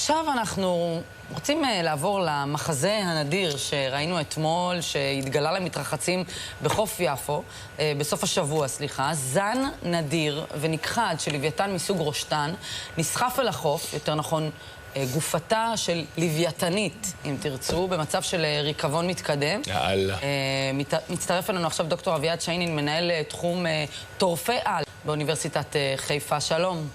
עכשיו אנחנו רוצים לעבור למחזה הנדיר שראינו אתמול, שהתגלה למתרחצים בחוף יפו, בסוף השבוע, סליחה. זן נדיר ונכחד של לוויתן מסוג ראשטן נסחף אל החוף, יותר נכון גופתה של לוויתנית, אם תרצו, במצב של ריקבון מתקדם. יאללה. מצטרף אלינו עכשיו דוקטור אביעד שיינין, מנהל תחום טורפי על באוניברסיטת חיפה. שלום.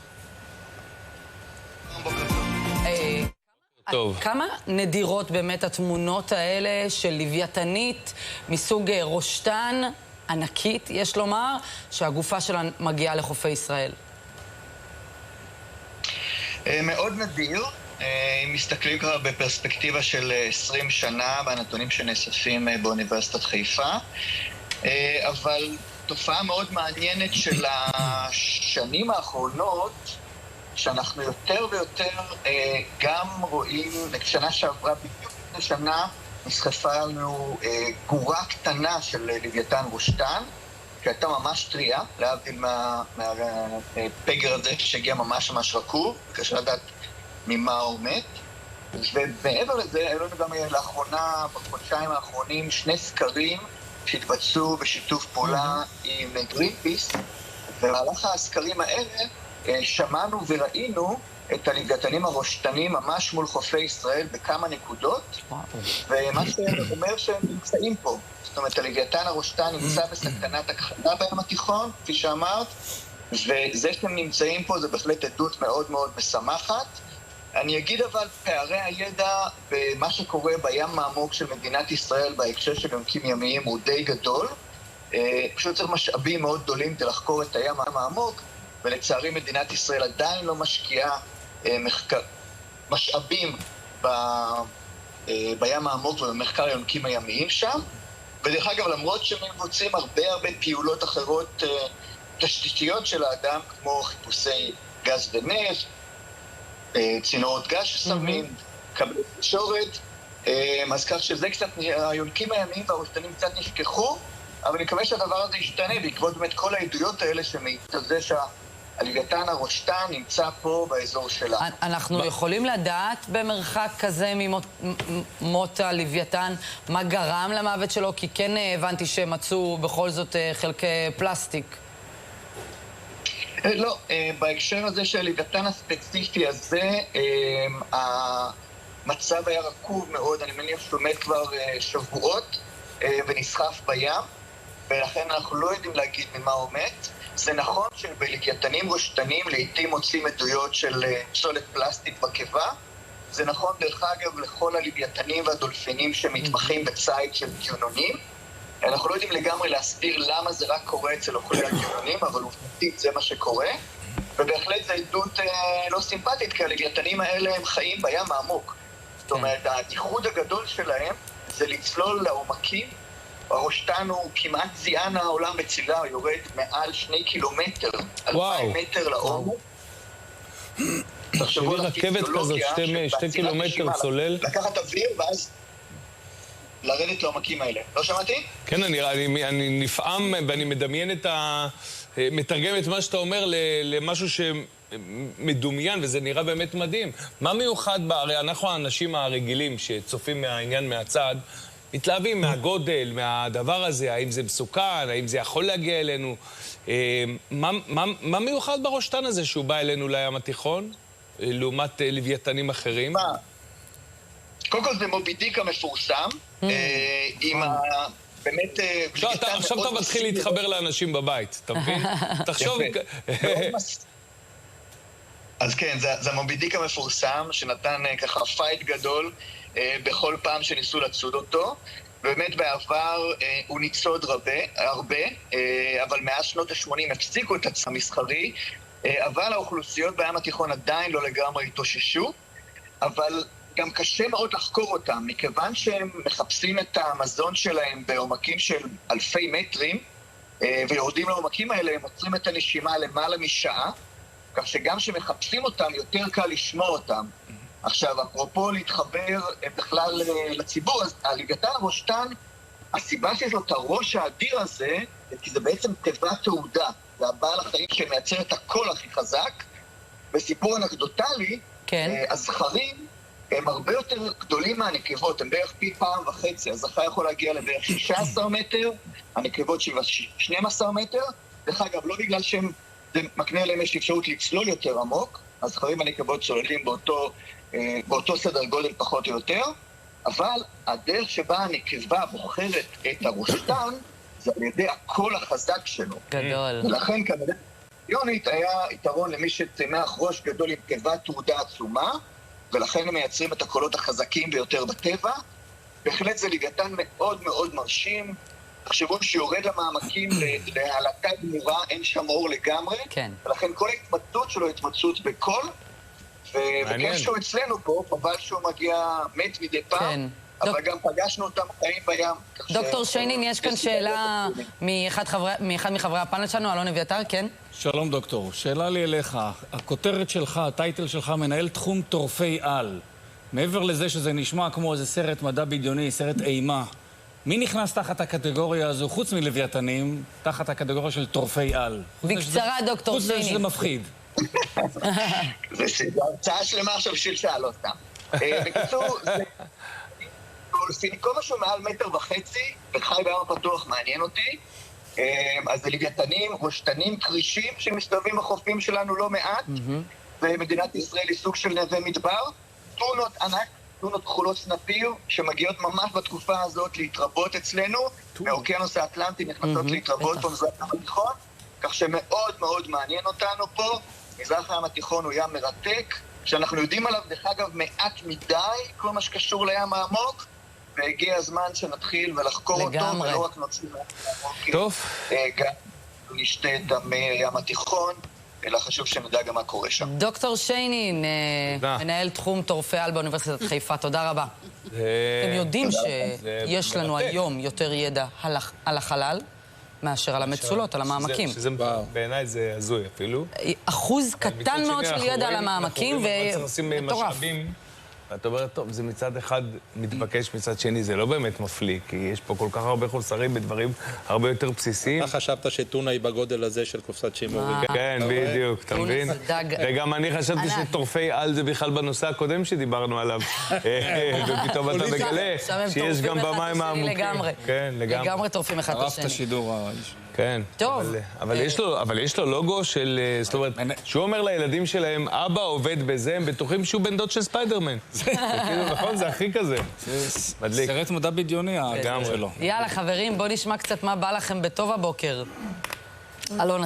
טוב. כמה נדירות באמת התמונות האלה של לוויתנית מסוג ראשטן ענקית, יש לומר, שהגופה שלה מגיעה לחופי ישראל? מאוד נדיר. אם מסתכלים כבר בפרספקטיבה של 20 שנה בנתונים שנאספים באוניברסיטת חיפה, אבל תופעה מאוד מעניינת של השנים האחרונות, שאנחנו יותר ויותר גם רואים, שנה שעברה בדיוק לפני שנה נסחפה לנו גורה קטנה של לוויתן ראשטן, שהייתה ממש טריה, להבדיל מהפגר הזה שהגיע ממש רקוב, קשה לדעת ממה הוא מת. ומעבר לזה, היו לנו גם לאחרונה, בחודשיים האחרונים, 2 סקרים שהתבצעו בשיתוף פעולה עם גרינפיס, ובמהלך הסקרים האלה שמענו וראינו את הלוויתנים הראשטנים ממש מול חופי ישראל בכמה נקודות, ומה שאומר שהם נמצאים פה. זאת אומרת, הלוויתן הראשטן נמצא בסכנת הכחדה בים התיכון, כפי שאמרת, וזה שהם נמצאים פה זה בהחלט עדות מאוד מאוד משמחת. אני אגיד אבל, פערי הידע במה שקורה בים העמוק של מדינת ישראל בהקשר של יונקים ימיים הוא די גדול. פשוט צריך משאבים מאוד גדולים כדי לחקור את הים העמוק, ולצערי מדינת ישראל עדיין לא משקיעה משאבים בים העמוק ובמחקר היונקים הימיים שם. ודרך אגב, למרות שמבוצעים הרבה פעולות אחרות תשתיתיות של האדם, כמו חיפושי גז ונפט, צינורות גז ששמים, קבלי תקשורת, אז כך שזה קצת, היונקים הימיים והראשטנים קצת נשכחו, אבל אני מקווה שהדבר הזה ישתנה בעקבות באמת כל העדויות האלה שמעיד על זה שהלוויתן הראשטן נמצא פה באזור שלנו. אנחנו יכולים לדעת במרחק כזה ממות הלוויתן מה גרם למוות שלו? כי כן הבנתי שמצאו בכל זאת חלקי פלסטיק. לא, בהקשר הזה של הלוויתן הספציפי הזה, המצב היה רקוב מאוד, אני מניח שהוא מת כבר שבועות ונסחף בים, ולכן אנחנו לא יודעים להגיד ממה הוא מת. זה נכון שבלוויתנים ראשטניים לעתים מוצאים עדויות של פסולת פלסטיק בקיבה. זה נכון דרך אגב לכל הלוויתנים והדולפינים שמתמחים בציד של דיונונים. אנחנו לא יודעים לגמרי להסביר למה זה רק קורה אצל אוכלי הדיונונים, אבל עובדתית זה מה שקורה. ובהחלט זו עדות לא סימפטית, כי הלוויתנים האלה הם חיים בים העמוק. זאת אומרת, הייחוד הגדול שלהם זה לצלול לעומקים. הראשטן הוא כמעט זיען העולם בצילה, הוא יורד מעל 2 קילומטר, 2,000 מטר לעומק. תחשבי רכבת כזאת, 2 קילומטר צולל. לקחת אוויר ואז לרדת לעומקים האלה. לא שמעתי? כן, אני נפעם ואני מדמיין מתרגם את מה שאתה אומר למשהו שמדומיין, וזה נראה באמת מדהים. מה מיוחד הרי אנחנו האנשים הרגילים שצופים מהעניין מהצד, מתלהבים מהגודל, מהדבר הזה, האם זה מסוכן, האם זה יכול להגיע אלינו. מה מיוחד בראשטן הזה שהוא בא אלינו לים התיכון, לעומת לוויתנים אחרים? קודם כל זה מובי דיק המפורסם, עם באמת... עכשיו אתה מתחיל להתחבר לאנשים בבית, אתה מבין? תחשוב... אז כן, זה מובי דיק המפורסם, שנתן ככה פייט גדול, בכל פעם שניסו לצוד אותו. באמת בעבר הוא ניצוד הרבה, אבל מאז שנות ה-80 הפסיקו את הצד המסחרי, אבל האוכלוסיות בים התיכון עדיין לא לגמרי התאוששו, אבל גם קשה מאוד לחקור אותם, מכיוון שהם מחפשים את המזון שלהם בעומקים של אלפי מטרים, ויורדים לעומקים האלה, הם עוצרים את הנשימה למעלה משעה, כך שגם שמחפשים אותם יותר קל לשמוע אותם. עכשיו, אפרופו להתחבר בכלל לציבור, אז הלוויתן הראשטן, הסיבה שיש לו את הראש האדיר הזה, כי זה בעצם תיבת תעודה, זה הבעל החיים שמייצר את הקול הכי חזק, וסיפור אנקדוטלי, כן. הזכרים הם הרבה יותר גדולים מהנקבות, הם בערך פי 1.5. הזכר יכול להגיע לבערך 16 מטר, הנקבות 12 מטר. דרך אגב, לא בגלל שהם, זה מקנה להם יש אפשרות לצלול יותר עמוק, הזכרים והנקבות צוללים באותו סדר גודל פחות או יותר, אבל הדרך שבה הנקבה בוחרת את הראשתן, זה על ידי הקול החזק שלו. גדול. ולכן כנראה יונית היה יתרון למי שצמח ראש גדול עם קיבה תעודה עצומה, ולכן הם מייצרים את הקולות החזקים ביותר בטבע. בהחלט זה לוויתן מאוד מאוד מרשים. תחשבו שיורד למעמקים להעלתה גמורה, אין שם אור לגמרי. כן. ולכן כל ההתמצאות שלו היא התמצאות בקול. וכן שהוא אצלנו פה, חבל שהוא מגיע מת מדי פעם. כן. אבל גם פגשנו אותם חיים בים. דוקטור שיינין, יש כאן שאלה מאחד מחברי הפאנל שלנו, אלון אביתר, כן? שלום דוקטור, שאלה לי אליך. הכותרת שלך, הטייטל שלך, מנהל תחום טורפי על. מעבר לזה שזה נשמע כמו איזה סרט מדע בדיוני, סרט אימה, מי נכנס תחת הקטגוריה הזו, חוץ מלוויתנים, תחת הקטגוריה של טורפי על? בקצרה, דוקטור חוץ מזה שזה שיינין. מפחיד. זה הרצאה שלמה עכשיו בשביל שאלות אותם. בקיצור, כל משהו מעל 1.5 מטר וחי בים הפתוח מעניין אותי. אז זה לוויתנים, ראשתנים, קרישים שמסתובבים בחופים שלנו לא מעט, ומדינת ישראל היא סוג של נווה מדבר. טונות ענק, טונות כחולות סנפיר, שמגיעות ממש בתקופה הזאת להתרבות אצלנו, מהאוקיינוס האטלנטי נכנסות להתרבות במזרח הים התיכון, כך שמאוד מאוד מעניין אותנו פה. מזרח הים התיכון הוא ים מרתק, שאנחנו יודעים עליו דרך אגב מעט מדי, כל מה שקשור לים העמוק, והגיע הזמן שנתחיל ולחקור אותו, ולא רק נוציא מהעמוק. טוב. גם נשתה את ים התיכון, אלא חשוב שנדע גם מה קורה שם. דוקטור שיינין, מנהל תחום טורפי על באוניברסיטת חיפה, תודה רבה. אתם יודעים שיש לנו היום יותר ידע על החלל מאשר על המצולות, על המעמקים. בעיניי זה הזוי אפילו. אחוז קטן מאוד של ידע על המעמקים, ומטורף. ואת אומרת, טוב, זה מצד אחד מתבקש, מצד שני זה לא באמת מפליא, כי יש פה כל כך הרבה חוסרים בדברים הרבה יותר בסיסיים. אתה חשבת שטונה היא בגודל הזה של קופסת שימורים. כן, בדיוק, אתה מבין? וגם אני חשבתי שטורפי על זה בכלל בנושא הקודם שדיברנו עליו. ופתאום אתה מגלה שיש גם במים העמוקים. כן, לגמרי. לגמרי טורפים אחד את ערף את השני. השידור האיש. כן. טוב. אבל יש לו לוגו של... זאת אומרת, שהוא אומר לילדים שלהם, אבא עובד בזה, הם בטוחים שהוא בן דוד של ספיידרמן. כאילו, נכון, זה הכי כזה. מדליק. סרט מדע בדיוני, הגמרי שלו. יאללה, חברים, בואו נשמע קצת מה בא לכם בטוב הבוקר. אלון,